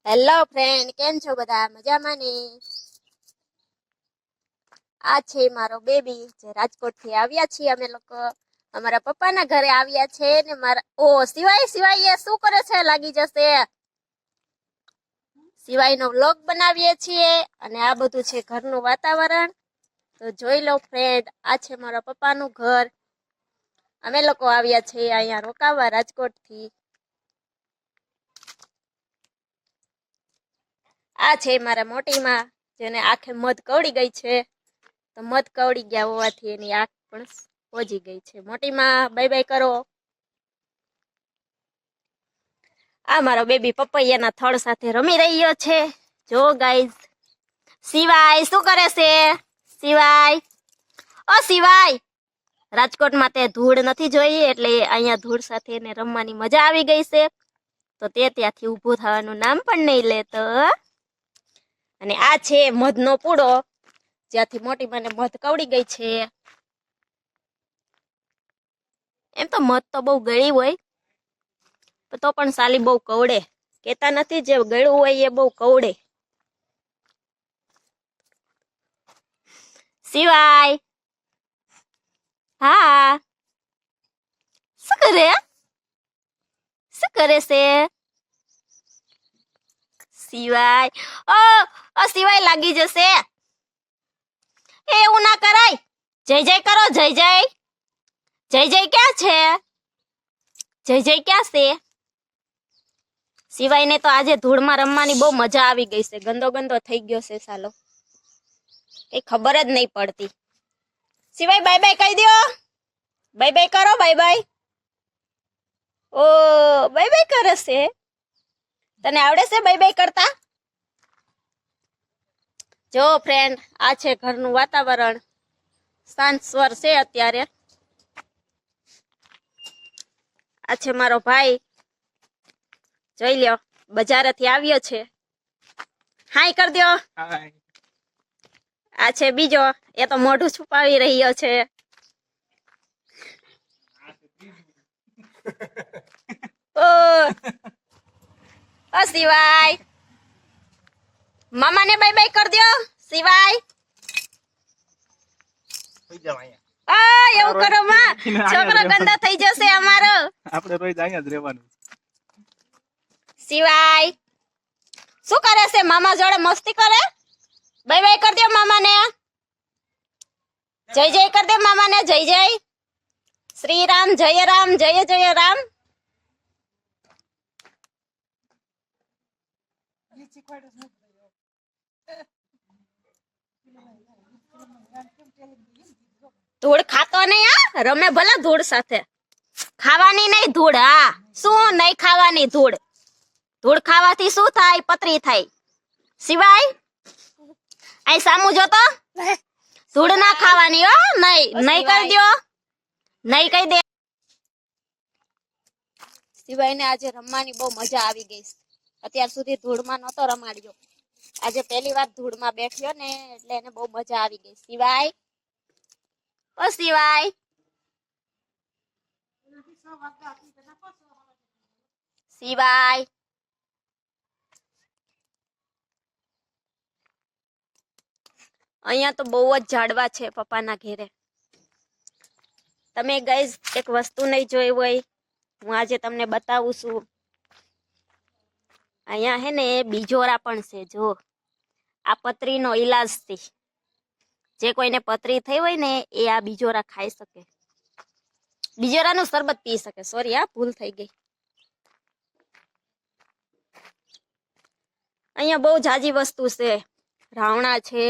Hello friend, કેમ છો બધા? મજામાં ને? આ છે મારો બેબી જે રાજકોટ થી આવ્યા છીએ અમે લોકો. અમારા પપ્પાના ઘરે આવ્યા છે ને મારા સિવાય સિવાય એ શું કરે છે? લાગી જશે. સિવાયનો વ્લોગ બનાવીએ છીએ અને આ બધું છે ઘરનું વાતાવરણ. તો જોઈ લો ફ્રેન્ડ, આ છે મારા પપ્પાનું ઘર. અમે લોકો આવ્યા છીએ અહીંયા રોકાવા રાજકોટ થી. આ છે મારા મોટી માં, જેને આંખે મધ કવડી ગઈ છે. તો મધ કવડી ગયા હોવાથી એની આંખ પણ ઓજી ગઈ છે. મોટી માં બાય બાય કરો. આ મારો બેબી પપૈયાના થડ સાથે રમી રહ્યો છે. જો ગાઈઝ, સિવાય શું કરે છે? સિવાય, ઓ સિવાય, રાજકોટમાં તે ધૂળ નથી જોઈ એટલે અહીંયા ધૂળ સાથે એને રમવાની મજા આવી ગઈ છે. તો તે ત્યાંથી ઊભું થવાનું નામ પણ નહીં લેતો. અને આ છે મધનો પૂડો, જ્યાંથી મોટી મને મધ કવડી ગઈ છે. એમ તો મધ તો બહુ ગળી હોય, તો પણ સાલી બહુ કવડે. કેતા નથી જે ગળ્યું હોય એ બહુ કવડે. સિવાય, હા, શું કરે? શું કરે છે સિવાય? ઓ સિવાય લાગી જશે. એવું ના કરાય. જય જય કરો. જય જય. જય જય ક્યાં છે? જય જય ક્યાં છે? સિવાયને તો આજે ધૂળમાં રમવાની બહુ મજા આવી ગઈ છે. ગંદો ગંદો થઈ ગયો છે સાલો, કઈ ખબર જ નહીં પડતી. સિવાય બાય બાય કહી દો. બાય બાય કરો. Bye bye. ઓ બાય બાય કરે છે. તને આવડે છે બાય બાય કરતા? જો ફ્રેન્ડ, આ છે ઘરનું વાતાવરણ. શાંત સ્વર છે અત્યારે. આ છે મારો ભાઈ, જોઈ લ્યો, બજારેથી આવ્યો છે. હાય કર દો. આ છે બીજો, એ તો મોઢું છુપાવી રહ્યો છે. ઓ સિવાય, મામાને બાય બાય કર દો. સિવાય, એવું કરો માં, છોકરો ગંદો થઈ જશે અમારો. આપણે રોજ અહીંયા જ રહેવાનું. સિવાય શું કરે છે? મામા જોડે મસ્તી કરે. બાય બાય કર દો મામાને. જય જય કર દે મામાને. જય જય. શ્રી રામ, જય રામ, જય જય રામ. ધૂળ ખાતો નહીં, હા રમે ભલે ધૂળ સાથે. ખાવાની નહીં ધૂળ. હા, શું નહીં ખાવાની ધૂળ? ધૂળ ખાવાથી શું થાય? પતરી થાય. સિવાય અહીં સામું જોતો, ધૂળ ના ખાવાની હો. નહીં નહીં કરી દો. નહીં કહી દે. સિવાય ને આજે રમવાની બહુ મજા આવી ગઈ. અત્યાર સુધી ધૂળમાં નતો રમાડ્યો. આજે પહેલી વાર ધૂળમાં બેઠ્યો ને એટલે એને બહુ મજા આવી ગઈ. સિવાય, ઓ સિવાય, સિવાય, અહીંયા તો બહુ જ ઝાડવા છે પપ્પાના ઘેરે. તમે ગાઈઝ એક વસ્તુ નહીં જોઈ હોય, હું આજે તમને બતાવું છું. અહીંયા હે ને બીજોરા પણ છે. જો આ પતરીનો ઈલાજ છે. જે કોઈને પતરી થઈ હોય ને એ આ બીજોરા ખાઈ શકે. બીજોરાનું શરબત પી શકે. સોરી, હા ભૂલ થઈ ગઈ. અહીંયા બહુ જાજી વસ્તુ છે. રાવણા છે,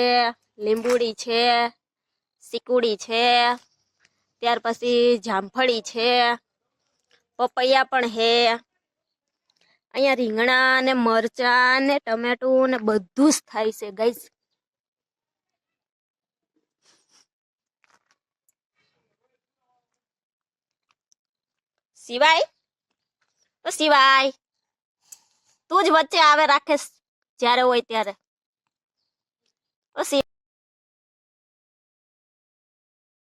લીંબુડી છે, સિકુડી છે, ત્યાર પછી જામફળી છે, પપૈયા પણ હે. અહીંયા રીંગણા ને મરચા ને ટમેટું ને બધું જ થાય છે ગાઈસ. સિવાય, તો સિવાય તું જ વચ્ચે આવે રાખે જ્યારે હોય ત્યારે.